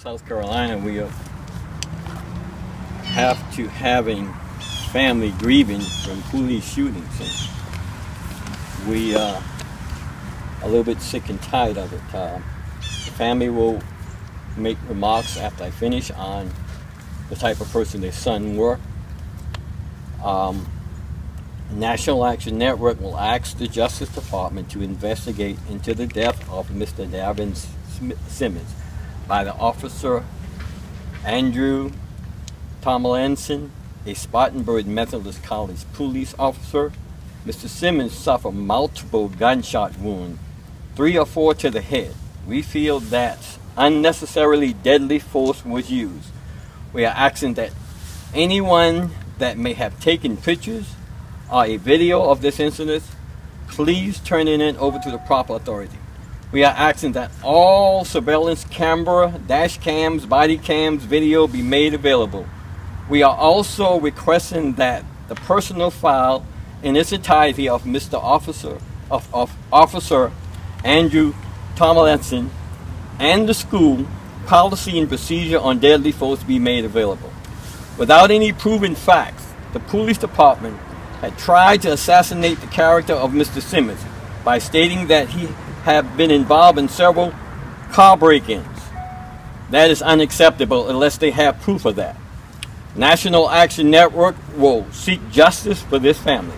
South Carolina, we have to having family grieving from police shootings. And we are a little bit sick and tired of it. The family will make remarks after I finish on the type of person their son were. National Action Network will ask the Justice Department to investigate into the death of Mr. Darvin Simmons by the officer Andrew Tomlinson, a Spartanburg Methodist College police officer. Mr. Simmons suffered multiple gunshot wounds, 3 or 4 to the head. We feel that unnecessarily deadly force was used. We are asking that anyone that may have taken pictures or a video of this incident, please turn it in over to the proper authority. We are asking that all surveillance camera, dash cams, body cams, video be made available. We are also requesting that the personal file in its entirety of Mr. Officer Andrew Tomlinson and the school policy and procedure on deadly force be made available. Without any proven facts, the police department had tried to assassinate the character of Mr. Simmons by stating that he had been involved in several car break-ins. That is unacceptable unless they have proof of that. National Action Network will seek justice for this family.